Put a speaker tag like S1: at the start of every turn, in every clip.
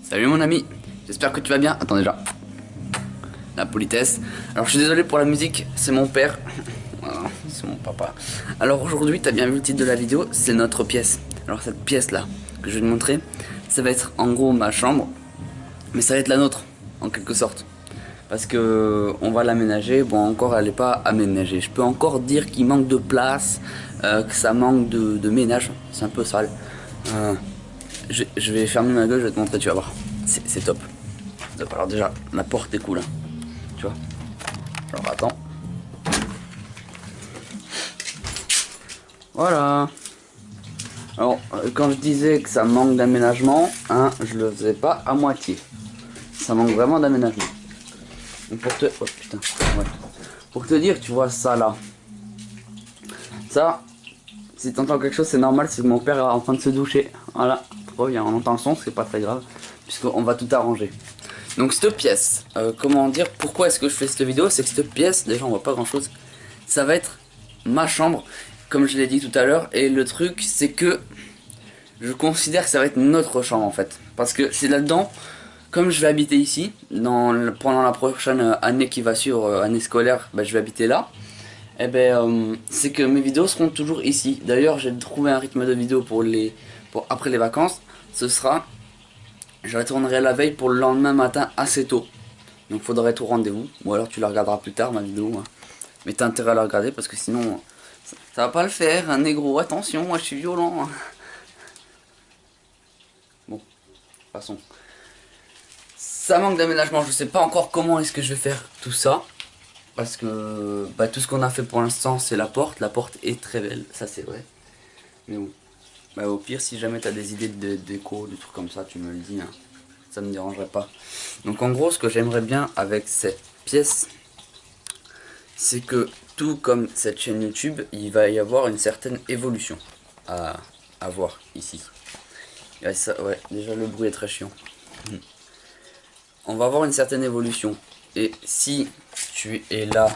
S1: Salut mon ami, j'espère que tu vas bien. Attends déjà, la politesse. Alors je suis désolé pour la musique, c'est mon père. Voilà, c'est mon papa. Alors aujourd'hui, t'as bien vu le titre de la vidéo, c'est notre pièce. Alors cette pièce là, que je vais te montrer, ça va être en gros ma chambre. Mais ça va être la nôtre, en quelque sorte. Parce que on va l'aménager, bon encore elle n'est pas aménagée. Je peux encore dire qu'il manque de place, que ça manque de ménage, c'est un peu sale. Euh, je vais fermer ma gueule, je vais te montrer, tu vas voir. C'est top. Top. Alors déjà, la porte est cool, hein, tu vois. Alors attends. Voilà. Alors, quand je disais que ça manque d'aménagement, hein, je le faisais pas à moitié. Ça manque vraiment d'aménagement. Donc pour te... Oh putain, ouais. Pour te dire, tu vois ça là. Ça, si t'entends quelque chose, c'est normal, c'est que mon père est en train de se doucher. Voilà, trop bien, on entend le son, c'est pas très grave, puisqu'on va tout arranger. Donc cette pièce, comment dire, pourquoi est-ce que je fais cette vidéo? C'est que cette pièce, déjà on voit pas grand chose, ça va être ma chambre, comme je l'ai dit tout à l'heure. Et le truc, c'est que je considère que ça va être notre chambre en fait. Parce que c'est là-dedans, comme je vais habiter ici, pendant la prochaine année qui va suivre, année scolaire, bah, je vais habiter là. Et ben, c'est que mes vidéos seront toujours ici. D'ailleurs, j'ai trouvé un rythme de vidéo pour après les vacances. Ce sera, je retournerai la veille pour le lendemain matin assez tôt. Donc faudrait tout rendez-vous. Ou alors tu la regarderas plus tard ma vidéo, hein. Mais t'as intérêt à la regarder parce que sinon ça va pas le faire, un négro. Attention, moi je suis violent, hein. Bon, passons. Ça manque d'aménagement, je sais pas encore comment est-ce que je vais faire tout ça. Parce que bah, tout ce qu'on a fait pour l'instant c'est la porte. La porte est très belle, ça c'est vrai. Mais bon, bah, au pire si jamais t'as des idées de déco, de trucs comme ça, tu me le dis, hein. Ça me dérangerait pas. Donc en gros ce que j'aimerais bien avec cette pièce, c'est que tout comme cette chaîne YouTube, il va y avoir une certaine évolution à voir ici. Et ça, ouais, déjà le bruit est très chiant. On va avoir une certaine évolution. Et si tu es là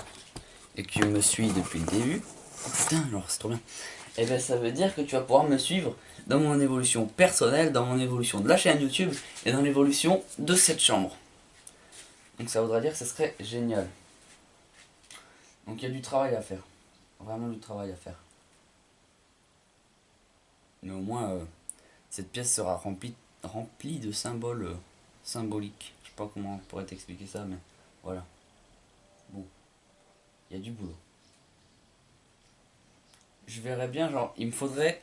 S1: et que tu me suis depuis le début, oh putain, alors c'est trop bien. Et bien ça veut dire que tu vas pouvoir me suivre dans mon évolution personnelle, dans mon évolution de la chaîne YouTube et dans l'évolution de cette chambre. Donc ça voudra dire que ce serait génial. Donc il y a du travail à faire. Vraiment du travail à faire. Mais au moins, cette pièce sera remplie de symboles symboliques. Je sais pas comment on pourrait t'expliquer ça, mais voilà. Bon, il y a du boulot. Je verrais bien, genre, il me faudrait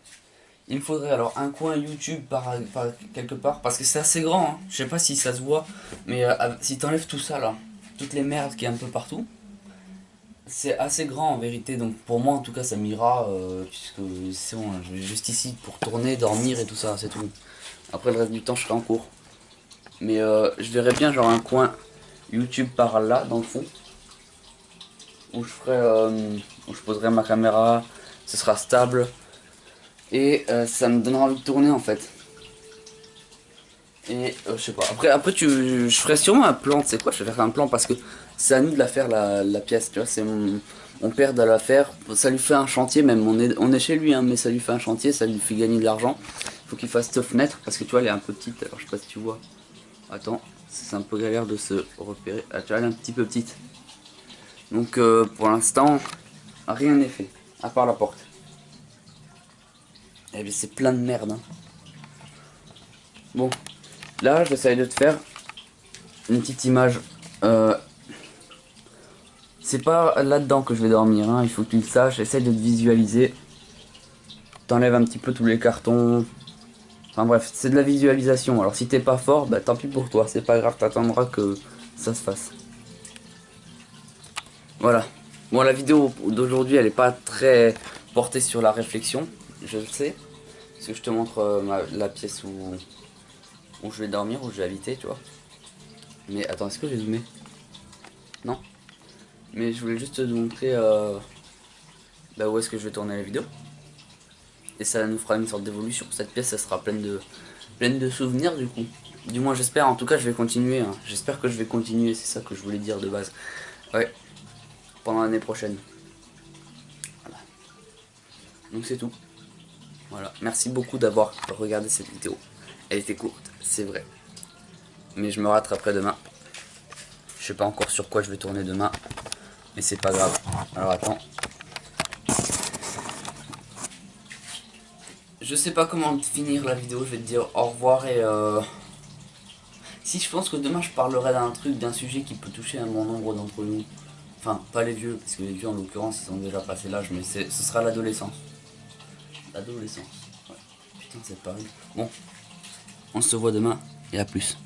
S1: alors un coin YouTube par quelque part, parce que c'est assez grand, hein. Je sais pas si ça se voit, mais si t'enlèves tout ça là, toutes les merdes qui est un peu partout, c'est assez grand en vérité. Donc pour moi en tout cas ça m'ira, puisque c'est bon, je vais juste ici pour tourner, dormir et tout ça, c'est tout. Après le reste du temps je serai en cours. Mais je verrais bien genre un coin YouTube par là dans le fond, où je ferai, où je poserai ma caméra, ce sera stable. Et ça me donnera envie de tourner en fait. Et je sais pas. Après je ferai sûrement un plan. Tu sais quoi, je vais faire un plan parce que c'est à nous de la faire la pièce. Tu vois, c'est mon père de la faire. Ça lui fait un chantier même. On est chez lui, hein, mais ça lui fait un chantier, ça lui fait gagner de l'argent. Il faut qu'il fasse cette fenêtre parce que tu vois, elle est un peu petite. Alors je sais pas si tu vois. Attends, c'est un peu galère de se repérer. Ah, tu vois, elle est un petit peu petite. Donc pour l'instant, rien n'est fait. À part la porte. Et bien c'est plein de merde, hein. Bon, là j'essaye de te faire une petite image. Euh, c'est pas là-dedans que je vais dormir, hein. Il faut que tu le saches. Essaye de te visualiser. T'enlèves un petit peu tous les cartons. Enfin bref, c'est de la visualisation. Alors si t'es pas fort, bah tant pis pour toi. C'est pas grave, t'attendras que ça se fasse. Voilà. Bon, la vidéo d'aujourd'hui, elle est pas très portée sur la réflexion. Je le sais. Parce que je te montre la pièce où je vais dormir, où je vais habiter, tu vois. Mais attends, est-ce que j'ai zoomé? Non. Mais je voulais juste te montrer bah, où est-ce que je vais tourner la vidéo. Et ça nous fera une sorte d'évolution. Cette pièce, ça sera pleine de souvenirs du coup. Du moins j'espère, en tout cas je vais continuer, hein. J'espère que je vais continuer, c'est ça que je voulais dire de base. Ouais, pendant l'année prochaine. Voilà. Donc c'est tout. Voilà, merci beaucoup d'avoir regardé cette vidéo. Elle était courte, c'est vrai. Mais je me rattraperai demain. Je sais pas encore sur quoi je vais tourner demain. Mais c'est pas grave. Alors attends. Je sais pas comment finir la vidéo. Je vais te dire au revoir et si je pense que demain je parlerai d'un truc, d'un sujet qui peut toucher un bon nombre d'entre nous. Enfin, pas les vieux, parce que les vieux en l'occurrence ils ont déjà passé l'âge, mais ce sera l'adolescence. L'adolescence. Ouais. Putain, c'est pareil. Bon, on se voit demain et à plus.